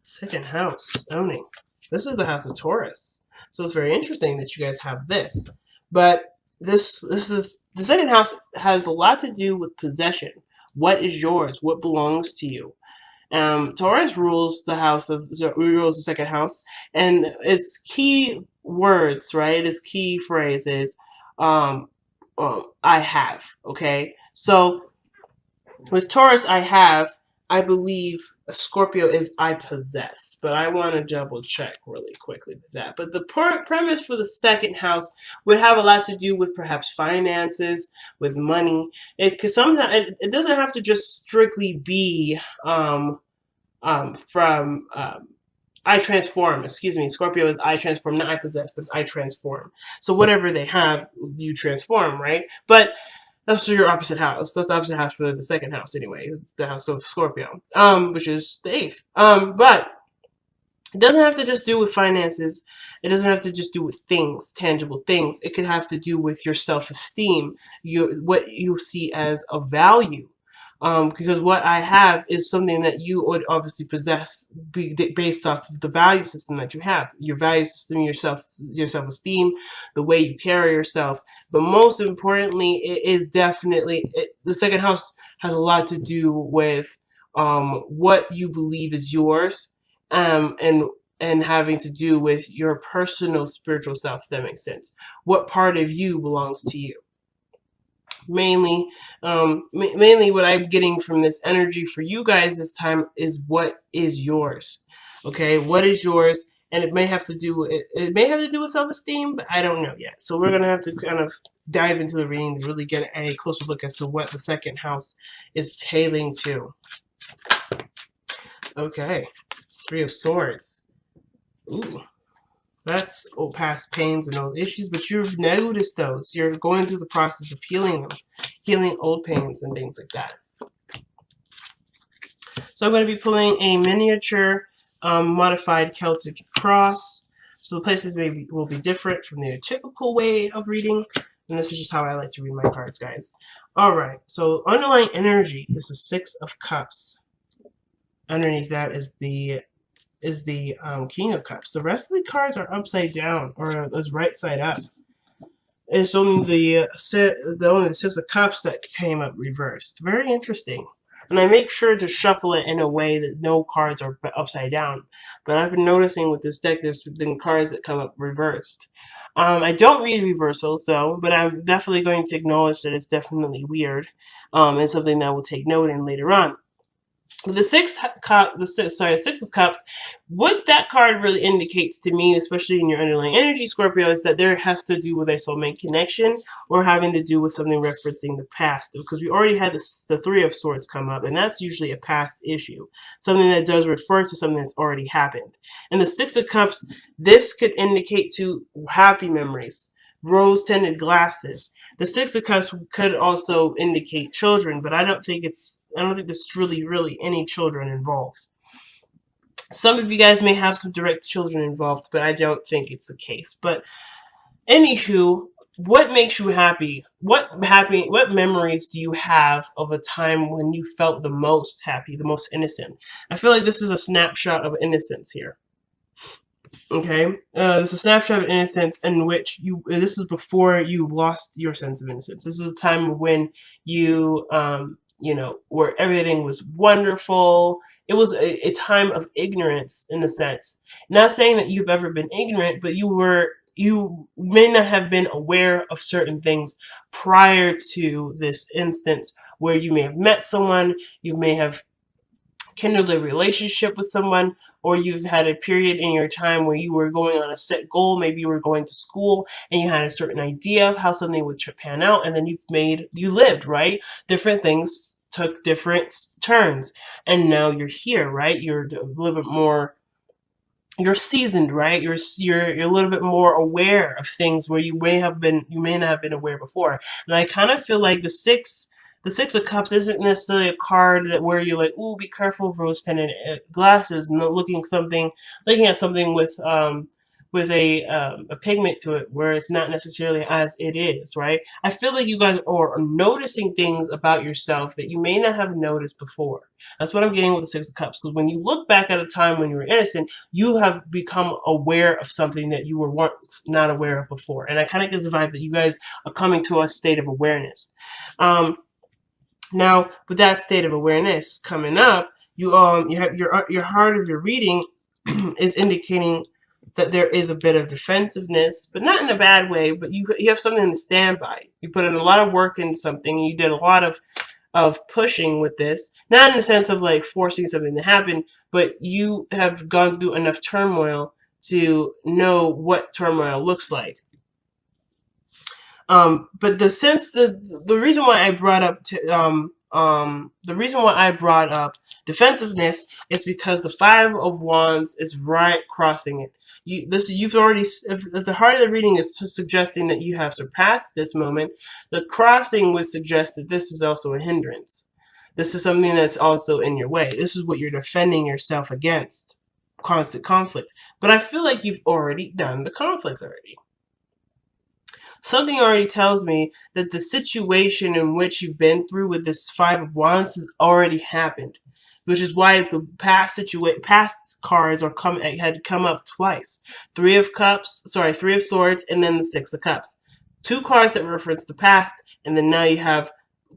Second house, owning. This is the house of Taurus. So it's very interesting that you guys have this. But this is the second house has a lot to do with possession. What is yours? What belongs to you? Taurus rules the house of rules the second house, and its key words, right? Its key phrase is, "I have." Okay, so with Taurus, I have. I believe Scorpio is I possess, but I want to double check really quickly with that. But the premise for the second house would have a lot to do with perhaps finances, with money. Because sometimes it doesn't have to just strictly be from I transform. Excuse me, Scorpio is I transform, not I possess, but I transform. So whatever they have, you transform, right? But that's your opposite house. That's the opposite house for the second house, anyway. The house of Scorpio, which is the eighth. But it doesn't have to just do with finances. It doesn't have to just do with things, tangible things. It could have to do with your self-esteem, what you see as a value. Because what I have is something that you would obviously possess based off of the value system that you have, your value system, your self-esteem, the way you carry yourself. But most importantly, it is definitely the second house has a lot to do with what you believe is yours, and having to do with your personal spiritual self. If that makes sense. What part of you belongs to you? Mainly, mainly what I'm getting from this energy for you guys this time is what is yours. Okay, what is yours? And it may have to do with it may have to do with self-esteem, but I don't know yet. So we're gonna have to kind of dive into the reading to really get a closer look as to what the second house is tailing to. Okay, Three of Swords. Ooh. That's past pains and old issues, but you've noticed those. You're going through the process of healing them, healing old pains and things like that. So I'm going to be pulling a miniature modified Celtic cross. So the places will be different from their typical way of reading. And this is just how I like to read my cards, guys. Alright, so underlying energy is the Six of Cups. Underneath that is the King of Cups. The rest of the cards are upside down, or is right side up. It's only the Six of Cups that came up reversed. Very interesting. And I make sure to shuffle it in a way that no cards are upside down. But I've been noticing with this deck, there's been cards that come up reversed. I don't read reversals though, but I'm definitely going to acknowledge that it's definitely weird, and something that I will take note in later on. The Six of Cups, what that card really indicates to me, especially in your underlying energy, Scorpio, is that there has to do with a soulmate connection or having to do with something referencing the past. Because we already had the Three of Swords come up, and that's usually a past issue, something that does refer to something that's already happened. And the Six of Cups, this could indicate to happy memories, rose-tinted glasses. The Six of Cups could also indicate children, but I don't think there's really any children involved. Some of you guys may have some direct children involved, but I don't think it's the case. But anywho, what makes you happy? What memories do you have of a time when you felt the most happy, the most innocent? I feel like this is a snapshot of innocence here. Okay, it's a snapshot of innocence in which this is before you lost your sense of innocence. This is a time when you, where everything was wonderful. It was a time of ignorance in a sense. Not saying that you've ever been ignorant, but you may not have been aware of certain things prior to this instance where you may have met someone, you may have kindled a relationship with someone, or you've had a period in your time where you were going on a set goal. Maybe you were going to school and you had a certain idea of how something would pan out, and then you lived, right? Different things took different turns, and now you're here, right? You're a little bit more, you're seasoned, right? You're a little bit more aware of things where you may not have been aware before. And I kind of feel like the Six of Cups isn't necessarily a card where you're like, ooh, be careful of rose-tinted glasses, and looking at something a pigment to it where it's not necessarily as it is, right? I feel like you guys are noticing things about yourself that you may not have noticed before. That's what I'm getting with the Six of Cups. Because when you look back at a time when you were innocent, you have become aware of something that you were once not aware of before. And I kind of get the vibe that you guys are coming to a state of awareness. Now, with that state of awareness coming up, you have your heart of your reading is indicating that there is a bit of defensiveness, but not in a bad way. But you have something to stand by. You put in a lot of work into something. You did a lot of pushing with this, not in the sense of like forcing something to happen, but you have gone through enough turmoil to know what turmoil looks like. But the reason why I brought up the reason why I brought up defensiveness is because the Five of Wands is right crossing it. You've already, if the heart of the reading is suggesting that you have surpassed this moment, the crossing would suggest that this is also a hindrance. This is something that's also in your way. This is what you're defending yourself against, constant conflict. But I feel like you've already done the conflict already. Something already tells me that the situation in which you've been through with this Five of Wands has already happened, which is why the past cards had come up twice. Three of Swords, and then the Six of Cups. Two cards that reference the past, and then now you have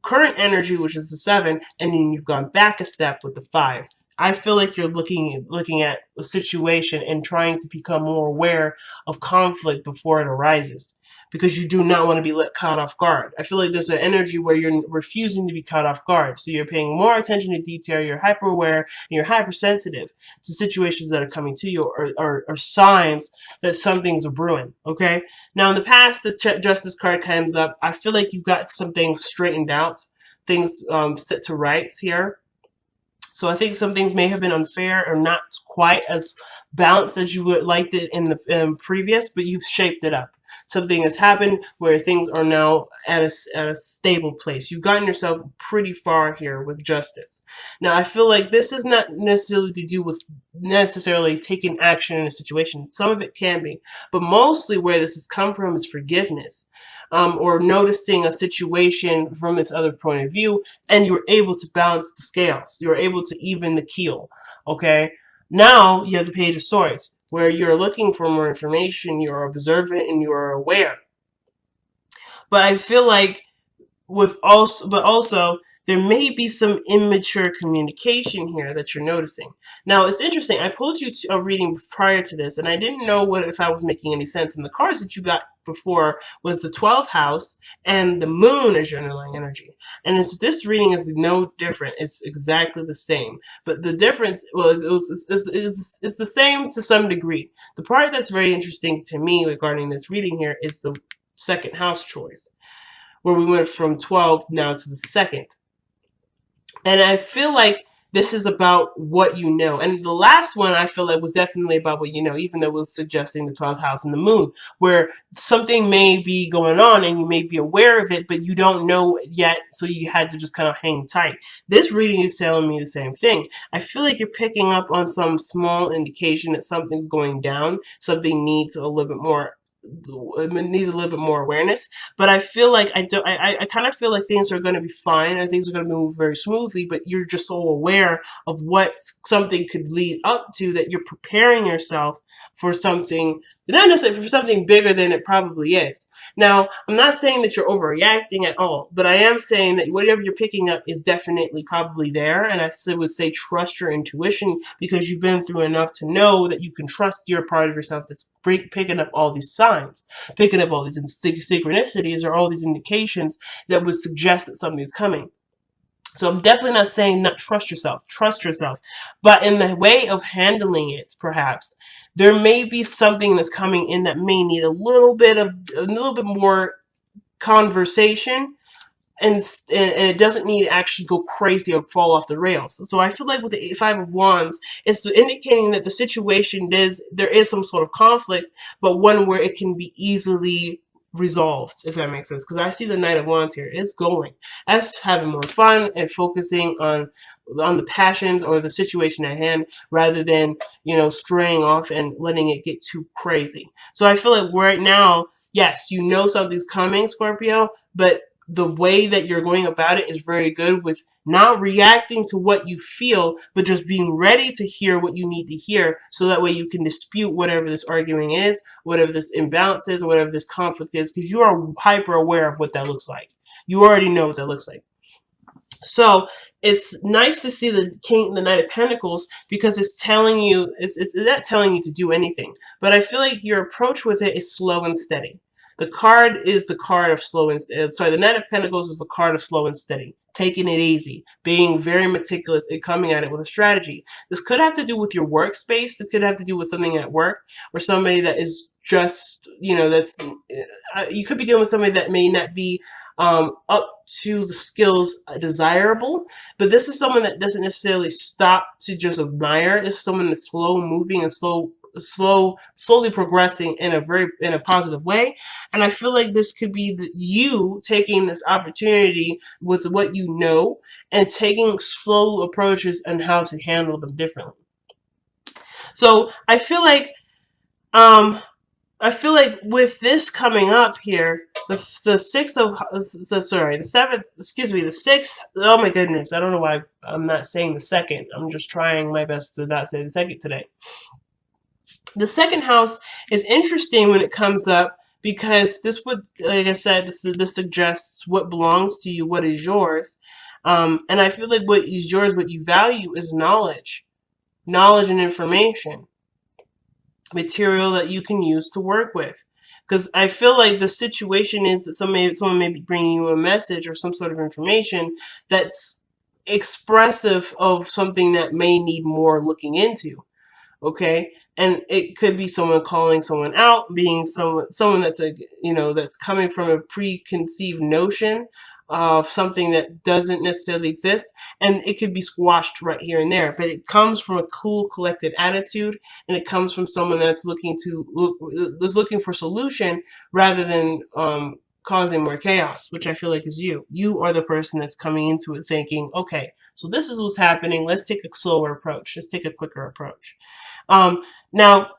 current energy, which is the Seven, and then you've gone back a step with the Five. I feel like you're looking at a situation and trying to become more aware of conflict before it arises, because you do not want to be caught off guard. I feel like there's an energy where you're refusing to be caught off guard. So you're paying more attention to detail, you're hyper aware, and you're hypersensitive to situations that are coming to you, or signs that something's brewing, okay? Now in the past, the Justice card comes up. I feel like you got some things straightened out, things set to rights here. So I think some things may have been unfair or not quite as balanced as you would liked it in the previous, but you've shaped it up. Something has happened where things are now at a stable place. You've gotten yourself pretty far here with justice. Now, I feel like this is not necessarily to do with necessarily taking action in a situation. Some of it can be, but mostly where this has come from is forgiveness. Or noticing a situation from this other point of view, and you're able to balance the scales. You're able to even the keel, okay? Now you have the Page of Swords, where you're looking for more information, you're observant, and you're aware. But I feel like also there may be some immature communication here that you're noticing. Now, it's interesting. I pulled you to a reading prior to this, and I didn't know if I was making any sense. And the cards that you got before was the 12th house and the moon as your underlying energy. And this reading is no different. It's exactly the same. But the difference, well, it's the same to some degree. The part that's very interesting to me regarding this reading here is the second house choice, where we went from 12 now to the second. And I feel like this is about what you know. And the last one I feel like was definitely about what you know, even though it was suggesting the 12th house and the moon, where something may be going on and you may be aware of it, but you don't know yet, so you had to just kind of hang tight. This reading is telling me the same thing. I feel like you're picking up on some small indication that something's going down, something needs a little bit more awareness, but I feel like I kind of feel like things are going to be fine and things are going to move very smoothly, but you're just so aware of what something could lead up to that you're preparing yourself for something, not necessarily for something bigger than it probably is. Now, I'm not saying that you're overreacting at all, but I am saying that whatever you're picking up is definitely probably there, and I would say trust your intuition, because you've been through enough to know that you can trust your part of yourself that's picking up all these signs, picking up all these synchronicities or all these indications that would suggest that something's coming. So I'm definitely not saying not trust yourself. Trust yourself. But in the way of handling it, perhaps, there may be something that's coming in that may need a little bit more conversation, and it doesn't need to actually go crazy or fall off the rails. So I feel like with the Five of Wands, it's indicating that the situation there is some sort of conflict, but one where it can be easily resolved, if that makes sense. Because I see the Knight of Wands here. It's going. That's having more fun and focusing on the passions or the situation at hand rather than, straying off and letting it get too crazy. So I feel like right now, yes, something's coming, Scorpio, but the way that you're going about it is very good with not reacting to what you feel, but just being ready to hear what you need to hear so that way you can dispute whatever this arguing is, whatever this imbalance is, or whatever this conflict is, because you are hyper aware of what that looks like. You already know what that looks like. So it's nice to see the Knight of Pentacles because it's telling you, it's not telling you to do anything, but I feel like your approach with it is slow and steady. The card is the card of slow and sorry, the Knight of Pentacles is the card of slow and steady, taking it easy, being very meticulous, and coming at it with a strategy. This could have to do with your workspace. This could have to do with something at work or somebody that is just, that's, you could be dealing with somebody that may not be up to the skills desirable, but this is someone that doesn't necessarily stop to just admire. This is someone that's slow moving and slowly progressing in a positive way. And I feel like this could be you taking this opportunity with what you know and taking slow approaches and how to handle them differently. So I feel like with this coming up here, the sixth. Oh my goodness, I don't know why I'm not saying the second. I'm just trying my best to not say the second today. The second house is interesting when it comes up because this would, like I said, this suggests what belongs to you, what is yours. And I feel like what is yours, what you value, is knowledge and information, material that you can use to work with. Because I feel like the situation is that someone may be bringing you a message or some sort of information that's expressive of something that may need more looking into. Okay, and it could be someone calling someone out, being someone that's that's coming from a preconceived notion of something that doesn't necessarily exist, and it could be squashed right here and there. But it comes from a cool, collected attitude, and it comes from someone that's looking for solution rather than causing more chaos, which I feel like is you. You are the person that's coming into it thinking, okay, so this is what's happening. Let's take a slower approach. Let's take a quicker approach. Now,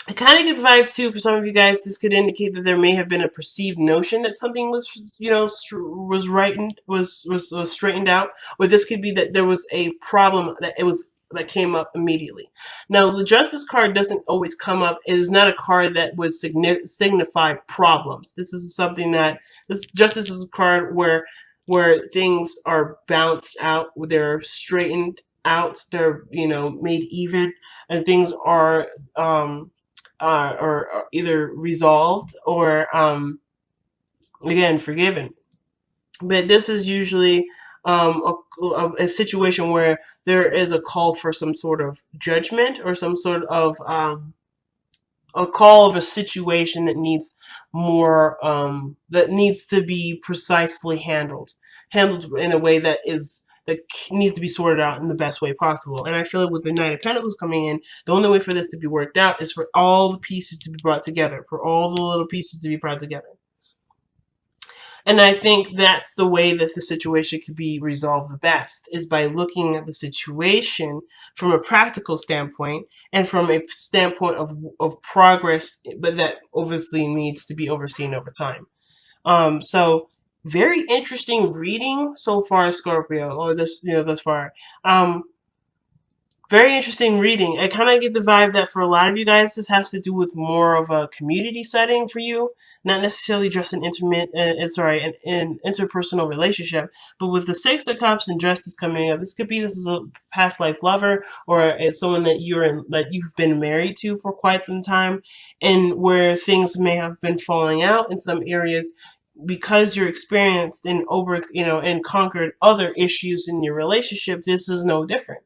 I kind of get the vibe too for some of you guys. This could indicate that there may have been a perceived notion that something was, was straightened out, or this could be that there was a problem that came up immediately. Now, the Justice card doesn't always come up. It is not a card that would signify problems. This is something that Justice is a card where things are balanced out, they're straightened out, they're made even, and things are or either resolved or again forgiven. But this is usually a situation where there is a call for some sort of judgment or some sort of a call of a situation that needs more that needs to be precisely handled in a way that needs to be sorted out in the best way possible. And I feel like with the Knight of Pentacles coming in, the only way for this to be worked out is for all the pieces to be brought together, for all the little pieces to be brought together. And I think that's the way that the situation could be resolved the best, is by looking at the situation from a practical standpoint and from a standpoint of progress, but that obviously needs to be overseen over time. So very interesting reading so far, Scorpio, or thus far. Very interesting reading. I kind of get the vibe that for a lot of you guys, this has to do with more of a community setting for you, not necessarily just an interpersonal relationship. But with the Six of Cups and Justice coming up, this is a past life lover, or it's someone that you've been married to for quite some time, and where things may have been falling out in some areas because you're experienced and and conquered other issues in your relationship. This is no different.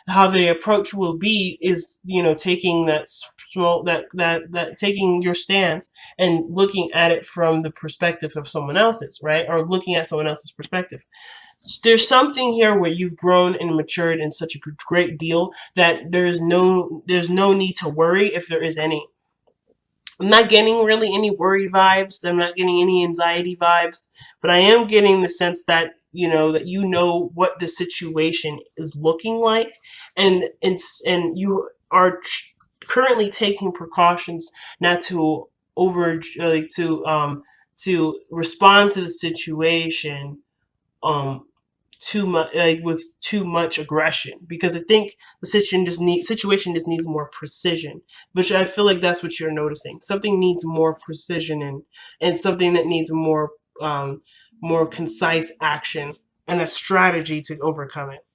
How the approach will be is, taking taking your stance and looking at it from the perspective of someone else's, right? Or looking at someone else's perspective. There's something here where you've grown and matured in such a great deal that there's no need to worry if there is any. I'm not getting really any worry vibes. I'm not getting any anxiety vibes, but I am getting the sense that you know what the situation is looking like, and you are currently taking precautions not to over like to respond to the situation um too much, like with too much aggression, because I think the situation just needs more precision, which I feel like that's what you're noticing. Something needs more precision, and something that needs more concise action and a strategy to overcome it.